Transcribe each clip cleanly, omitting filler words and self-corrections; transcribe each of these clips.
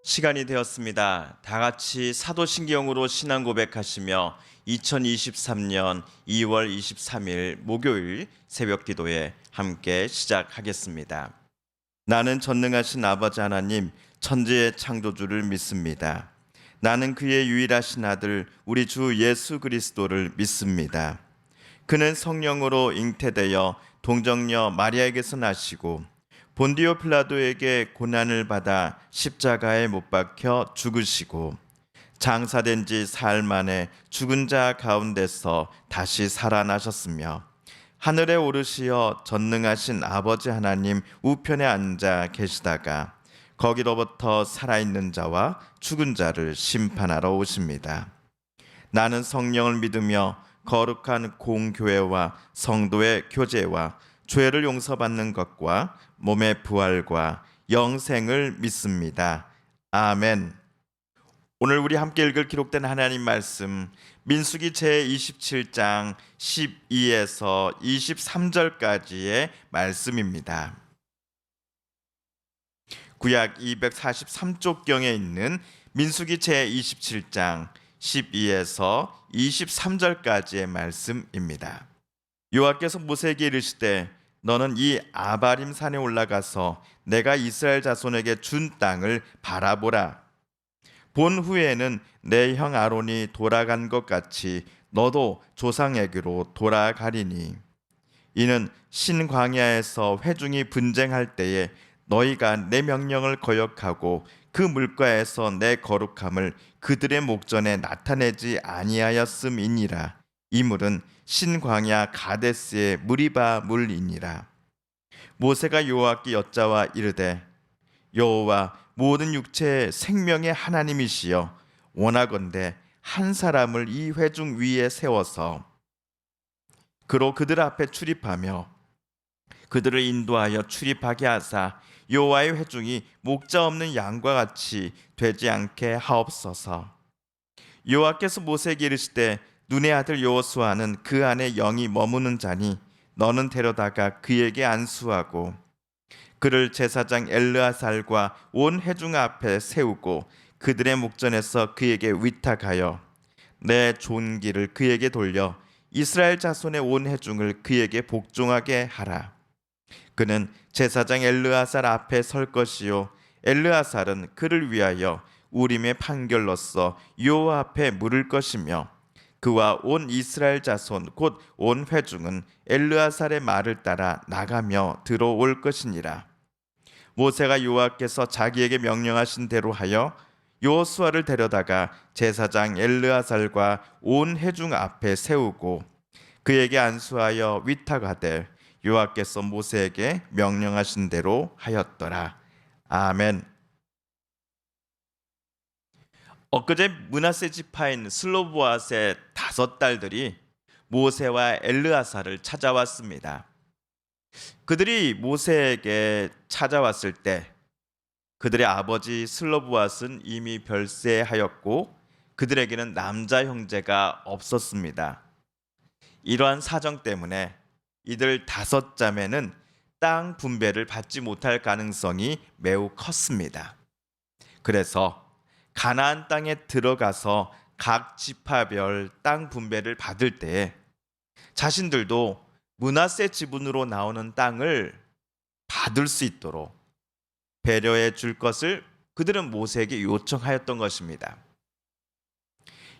시간이 되었습니다. 다 같이 사도신경으로 신앙 고백하시며 2023년 2월 23일 목요일 새벽 기도에 함께 시작하겠습니다. 나는 전능하신 아버지 하나님, 천지의 창조주를 믿습니다. 나는 그의 유일하신 아들 우리 주 예수 그리스도를 믿습니다. 그는 성령으로 잉태되어 동정녀 마리아에게서 나시고 본디오 필라도에게 고난을 받아 십자가에 못 박혀 죽으시고 장사된 지 사흘 만에 죽은 자 가운데서 다시 살아나셨으며 하늘에 오르시어 전능하신 아버지 하나님 우편에 앉아 계시다가 거기로부터 살아있는 자와 죽은 자를 심판하러 오십니다. 나는 성령을 믿으며 거룩한 공교회와 성도의 교제와 죄를 용서받는 것과 몸의 부활과 영생을 믿습니다. 아멘. 오늘 우리 함께 읽을 기록된 하나님 말씀 민수기 제27장 12에서 23절까지의 말씀입니다. 구약 243쪽경에 있는 민수기 제27장 12에서 23절까지의 말씀입니다. 여호와께서 모세에게 이르시되 너는 이 아바림 산에 올라가서 내가 이스라엘 자손에게 준 땅을 바라보라. 본 후에는 내 형 아론이 돌아간 것 같이 너도 조상에게로 돌아가리니 이는 신광야에서 회중이 분쟁할 때에 너희가 내 명령을 거역하고 그 물가에서 내 거룩함을 그들의 목전에 나타내지 아니하였음이니라. 이 물은 신광야 가데스의 무리바 물이니라. 모세가 여호와께 여짜와 이르되 여호와 모든 육체의 생명의 하나님이시여 원하건대 한 사람을 이 회중 위에 세워서 그로 그들 앞에 출입하며 그들을 인도하여 출입하게 하사 여호와의 회중이 목자 없는 양과 같이 되지 않게 하옵소서. 여호와께서 모세에게 이르시되 눈의 아들 여호수아는 그 안에 영이 머무는 자니 너는 데려다가 그에게 안수하고 그를 제사장 엘르아살과 온 회중 앞에 세우고 그들의 목전에서 그에게 위탁하여 내 존귀를 그에게 돌려 이스라엘 자손의 온 회중을 그에게 복종하게 하라. 그는 제사장 엘르아살 앞에 설 것이요 엘르아살은 그를 위하여 우림의 판결로서 여호와 앞에 물을 것이며 그와 온 이스라엘 자손 곧 온 회중은 엘르아살의 말을 따라 나가며 들어올 것이니라. 모세가 여호와께서 자기에게 명령하신 대로 하여 여호수아를 데려다가 제사장 엘르아살과 온 회중 앞에 세우고 그에게 안수하여 위탁하되 여호와께서 모세에게 명령하신 대로 하였더라. 아멘. 엊그제 므낫세 지파인 슬로보앗의 5딸들이 모세와 엘르아살을 찾아왔습니다. 그들이 모세에게 찾아왔을 때 그들의 아버지 슬로보앗은 이미 별세하였고 그들에게는 남자 형제가 없었습니다. 이러한 사정 때문에 이들 5자매는 땅 분배를 받지 못할 가능성이 매우 컸습니다. 그래서 가나안 땅에 들어가서 각 지파별 땅 분배를 받을 때 자신들도 므낫세 지분으로 나오는 땅을 받을 수 있도록 배려해 줄 것을 그들은 모세에게 요청하였던 것입니다.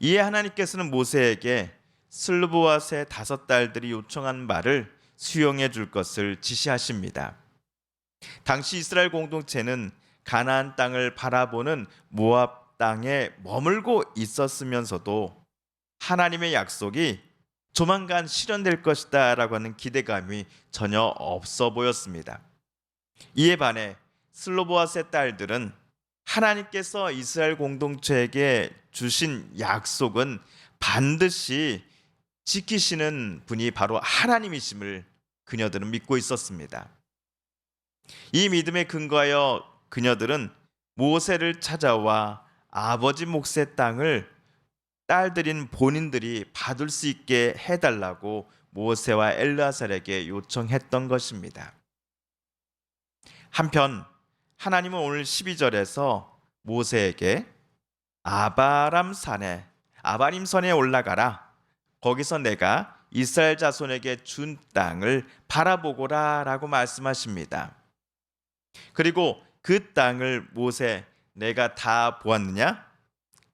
이에 하나님께서는 모세에게 슬로보앗의 5딸들이 요청한 말을 수용해 줄 것을 지시하십니다. 당시 이스라엘 공동체는 가나안 땅을 바라보는 모압 땅에 머물고 있었으면서도 하나님의 약속이 조만간 실현될 것이다 라고 하는 기대감이 전혀 없어 보였습니다. 이에 반해 슬로보앗의 딸들은 하나님께서 이스라엘 공동체에게 주신 약속은 반드시 지키시는 분이 바로 하나님이심을 그녀들은 믿고 있었습니다. 이 믿음에 근거하여 그녀들은 모세를 찾아와 아버지 몫의 땅을 딸들인 본인들이 받을 수 있게 해달라고 모세와 엘르아살에게 요청했던 것입니다. 한편 하나님은 오늘 12절에서 모세에게 아바림산에 올라가라. 거기서 내가 이스라엘 자손에게 준 땅을 바라보고라라고 말씀하십니다. 그리고 그 땅을 모세 내가 다 보았느냐?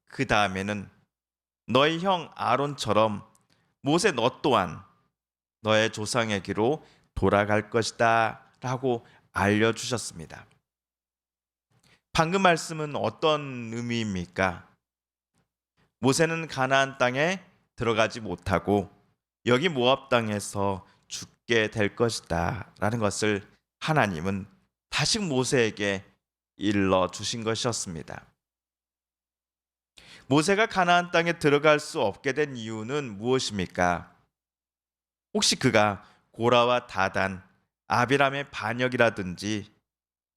그 다음에는 너희 형 아론처럼 모세 너 또한 너의 조상에게로 돌아갈 것이다 라고 알려주셨습니다. 방금 말씀은 어떤 의미입니까? 모세는 가나안 땅에 들어가지 못하고 여기 모압 땅에서 죽게 될 것이다 라는 것을 하나님은 다시 모세에게 일러 주신 것이었습니다. 모세가 가나안 땅에 들어갈 수 없게 된 이유는 무엇입니까? 혹시 그가 고라와 다단, 아비람의 반역이라든지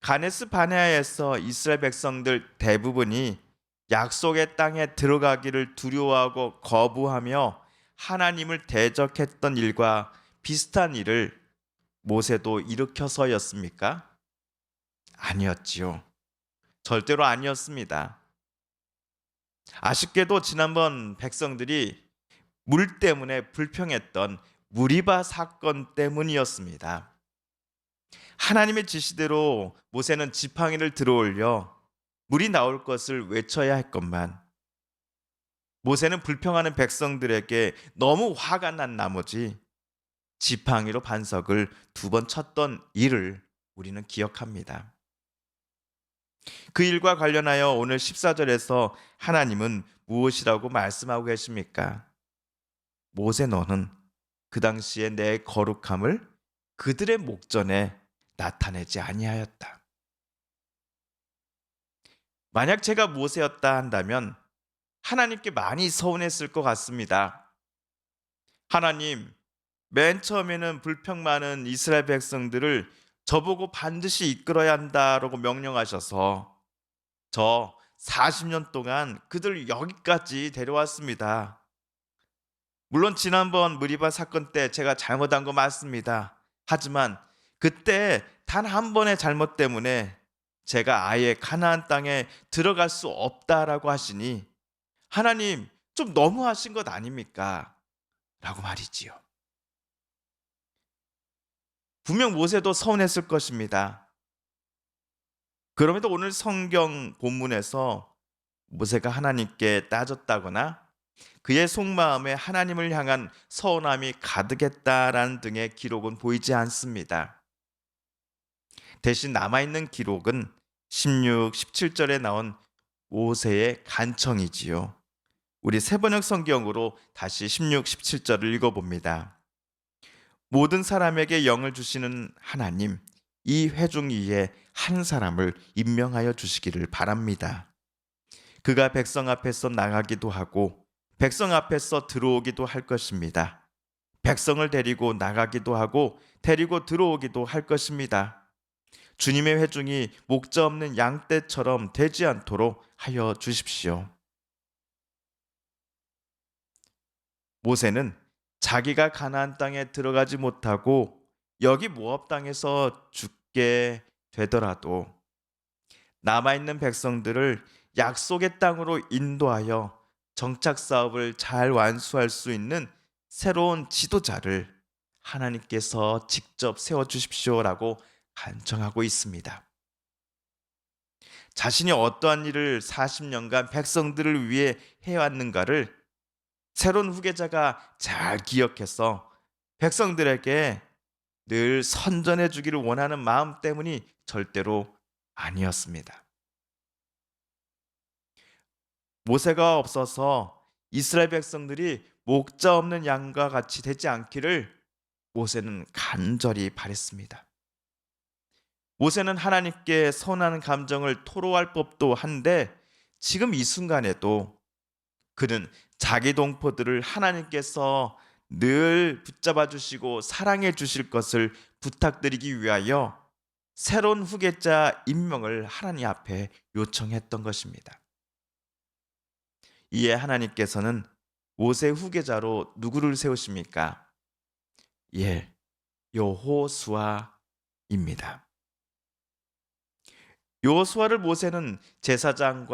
가네스 바네아에서 이스라엘 백성들 대부분이 약속의 땅에 들어가기를 두려워하고 거부하며 하나님을 대적했던 일과 비슷한 일을 모세도 일으켜서였습니까? 아니었지요. 절대로 아니었습니다. 아쉽게도 지난번 백성들이 물 때문에 불평했던 무리바 사건 때문이었습니다. 하나님의 지시대로 모세는 지팡이를 들어올려 물이 나올 것을 외쳐야 했건만 모세는 불평하는 백성들에게 너무 화가 난 나머지 지팡이로 반석을 2번 쳤던 일을 우리는 기억합니다. 그 일과 관련하여 오늘 14절에서 하나님은 무엇이라고 말씀하고 계십니까? 모세 너는 그 당시에 내 거룩함을 그들의 목전에 나타내지 아니하였다. 만약 제가 모세였다 한다면 하나님께 많이 서운했을 것 같습니다. 하나님, 맨 처음에는 불평 많은 이스라엘 백성들을 저보고 반드시 이끌어야 한다라고 명령하셔서 저 40년 동안 그들 여기까지 데려왔습니다. 물론 지난번 무리바 사건 때 제가 잘못한 거 맞습니다. 하지만 그때 단 한 번의 잘못 때문에 제가 아예 가나안 땅에 들어갈 수 없다라고 하시니 하나님 좀 너무하신 것 아닙니까? 라고 말이지요. 분명 모세도 서운했을 것입니다. 그럼에도 오늘 성경 본문에서 모세가 하나님께 따졌다거나 그의 속마음에 하나님을 향한 서운함이 가득했다라는 등의 기록은 보이지 않습니다. 대신 남아있는 기록은 16, 17절에 나온 모세의 간청이지요. 우리 세번역 성경으로 다시 16, 17절을 읽어봅니다. 모든 사람에게 영을 주시는 하나님, 이 회중 위에 한 사람을 임명하여 주시기를 바랍니다. 그가 백성 앞에서 나가기도 하고 백성 앞에서 들어오기도 할 것입니다. 백성을 데리고 나가기도 하고 데리고 들어오기도 할 것입니다. 주님의 회중이 목자 없는 양떼처럼 되지 않도록 하여 주십시오. 모세는 자기가 가나안 땅에 들어가지 못하고 여기 모압 땅에서 죽게 되더라도 남아있는 백성들을 약속의 땅으로 인도하여 정착 사업을 잘 완수할 수 있는 새로운 지도자를 하나님께서 직접 세워주십시오라고 간청하고 있습니다. 자신이 어떠한 일을 40년간 백성들을 위해 해왔는가를 새로운 후계자가 잘 기억해서 백성들에게 늘 선전해 주기를 원하는 마음 때문이 절대로 아니었습니다. 모세가 없어서 이스라엘 백성들이 목자 없는 양과 같이 되지 않기를 모세는 간절히 바랬습니다. 모세는 하나님께 서운한 감정을 토로할 법도 한데 지금 이 순간에도 그는 자기 동포들을 하나님께서 늘 붙잡아 주시고 사랑해 주실 것을 부탁드리기 위하여 새로운 후계자 임명을 하나님 앞에 요청했던 것입니다. 이에 하나님께서는 모세 후계자로 누구를 세우십니까? 예, 여호수아입니다. 여호수아를 모세는 제사장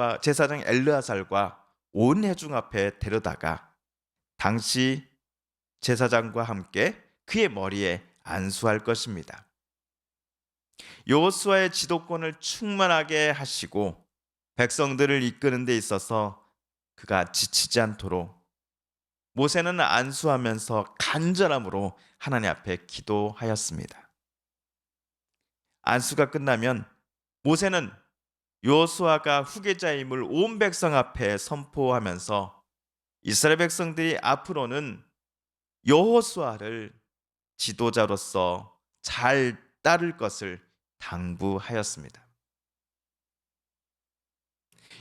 엘르아살과 온 회중 앞에 데려다가 당시 제사장과 함께 그의 머리에 안수할 것입니다. 여호수아의 지도권을 충만하게 하시고 백성들을 이끄는 데 있어서 그가 지치지 않도록 모세는 안수하면서 간절함으로 하나님 앞에 기도하였습니다. 안수가 끝나면 모세는 여호수아가 후계자임을 온 백성 앞에 선포하면서 이스라엘 백성들이 앞으로는 여호수아를 지도자로서 잘 따를 것을 당부하였습니다.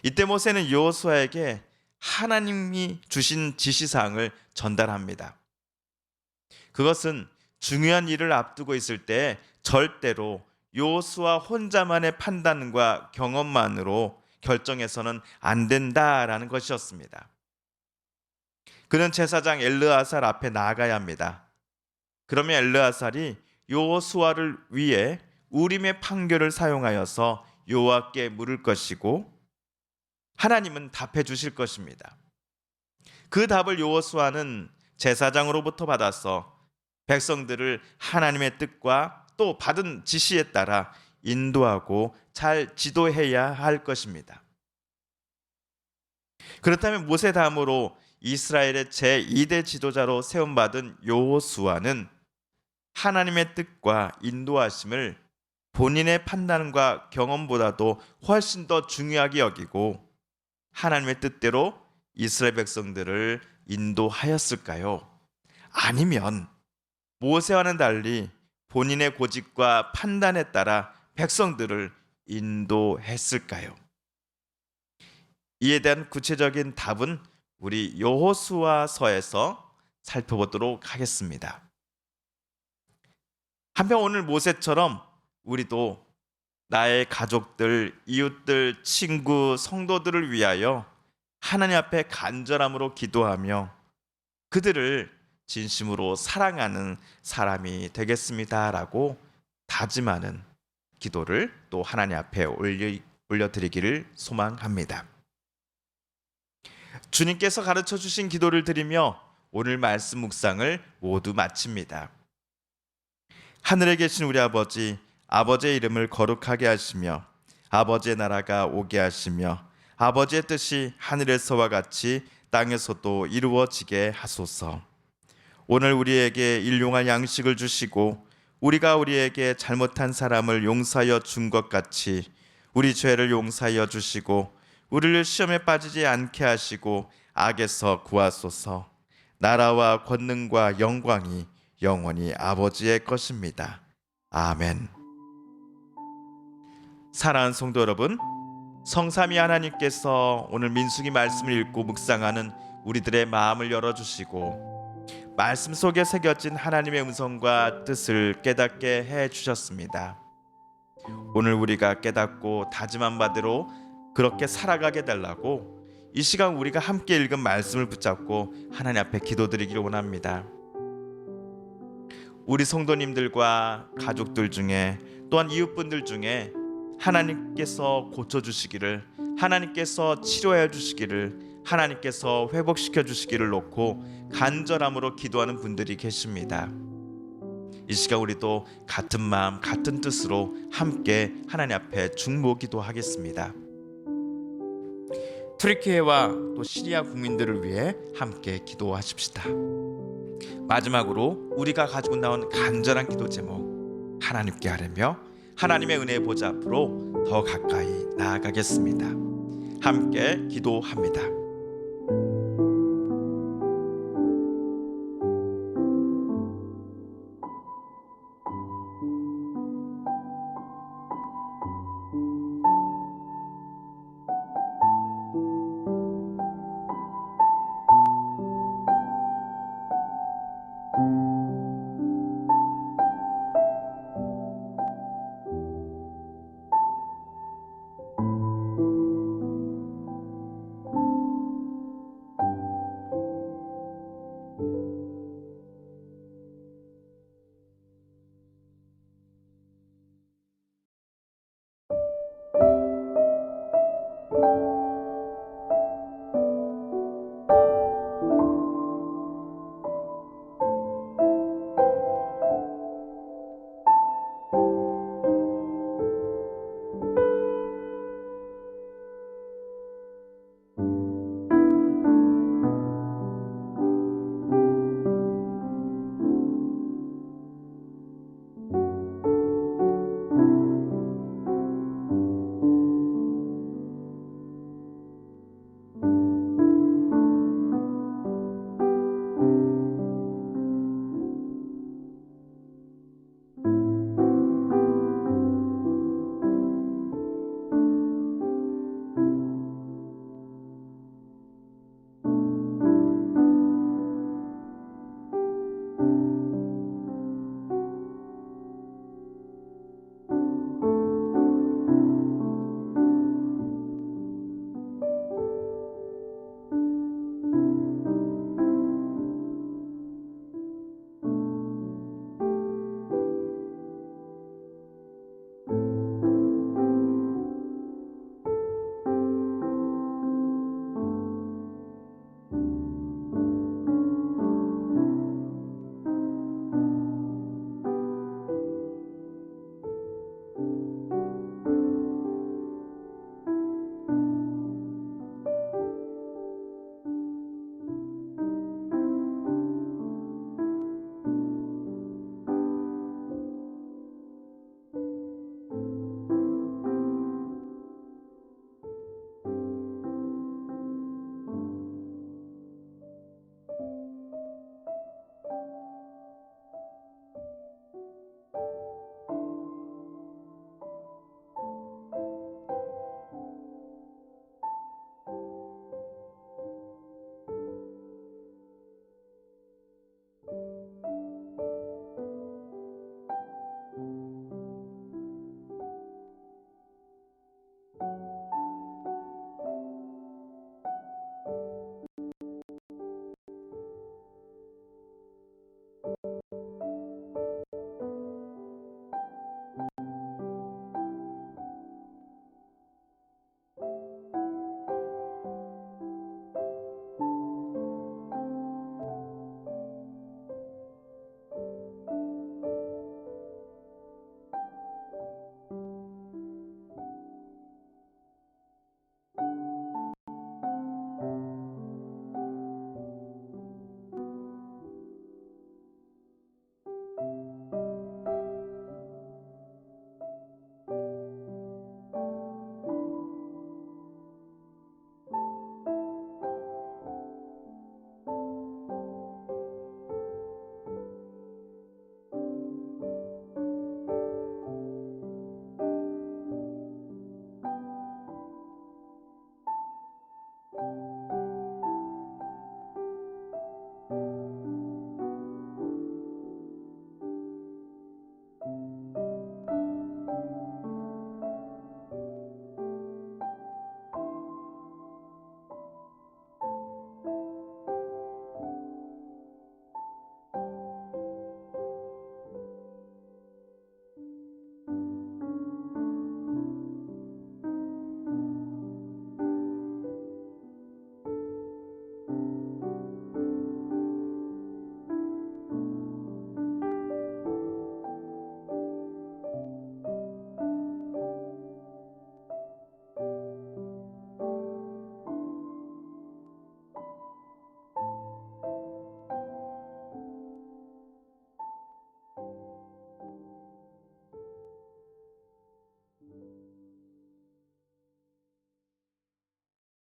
이때 모세는 여호수아에게 하나님이 주신 지시사항을 전달합니다. 그것은 중요한 일을 앞두고 있을 때 절대로 여호수아 혼자만의 판단과 경험만으로 결정해서는 안 된다라는 것이었습니다. 그는 제사장 엘르아살 앞에 나아가야 합니다. 그러면 엘르아살이 여호수아를 위해 우림의 판결을 사용하여서 여호와께 물을 것이고 하나님은 답해 주실 것입니다. 그 답을 여호수아는 제사장으로부터 받아서 백성들을 하나님의 뜻과 또 받은 지시에 따라 인도하고 잘 지도해야 할 것입니다. 그렇다면 모세 다음으로 이스라엘의 제2대 지도자로 세움받은 여호수아는 하나님의 뜻과 인도하심을 본인의 판단과 경험보다도 훨씬 더 중요하게 여기고 하나님의 뜻대로 이스라엘 백성들을 인도하였을까요? 아니면 모세와는 달리 본인의 고집과 판단에 따라 백성들을 인도했을까요? 이에 대한 구체적인 답은 우리 여호수아서에서 살펴보도록 하겠습니다. 한편 오늘 모세처럼 우리도 나의 가족들, 이웃들, 친구, 성도들을 위하여 하나님 앞에 간절함으로 기도하며 그들을 진심으로 사랑하는 사람이 되겠습니다라고 다짐하는 기도를 또 하나님 앞에 올려드리기를 소망합니다. 주님께서 가르쳐 주신 기도를 드리며 오늘 말씀 묵상을 모두 마칩니다. 하늘에 계신 우리 아버지, 아버지의 이름을 거룩하게 하시며 아버지의 나라가 오게 하시며 아버지의 뜻이 하늘에서와 같이 땅에서도 이루어지게 하소서. 오늘 우리에게 일용할 양식을 주시고 우리가 우리에게 잘못한 사람을 용서하여 준 것 같이 우리 죄를 용서하여 주시고 우리를 시험에 빠지지 않게 하시고 악에서 구하소서. 나라와 권능과 영광이 영원히 아버지의 것입니다. 아멘. 사랑하는 성도 여러분, 성삼위 하나님께서 오늘 민수기 말씀을 읽고 묵상하는 우리들의 마음을 열어주시고 말씀 속에 새겨진 하나님의 음성과 뜻을 깨닫게 해주셨습니다. 오늘 우리가 깨닫고 다짐한 바대로 그렇게 살아가게 달라고 이 시간 우리가 함께 읽은 말씀을 붙잡고 하나님 앞에 기도드리기를 원합니다. 우리 성도님들과 가족들 중에 또한 이웃분들 중에 하나님께서 고쳐주시기를, 하나님께서 치료해 주시기를, 하나님께서 회복시켜 주시기를 놓고 간절함으로 기도하는 분들이 계십니다. 이 시간 우리도 같은 마음 같은 뜻으로 함께 하나님 앞에 중보기도 하겠습니다. 트리키에와 또 시리아 국민들을 위해 함께 기도하십시다. 마지막으로 우리가 가지고 나온 간절한 기도 제목 하나님께 하려며 하나님의 은혜의 보좌 앞으로 더 가까이 나아가겠습니다. 함께 기도합니다.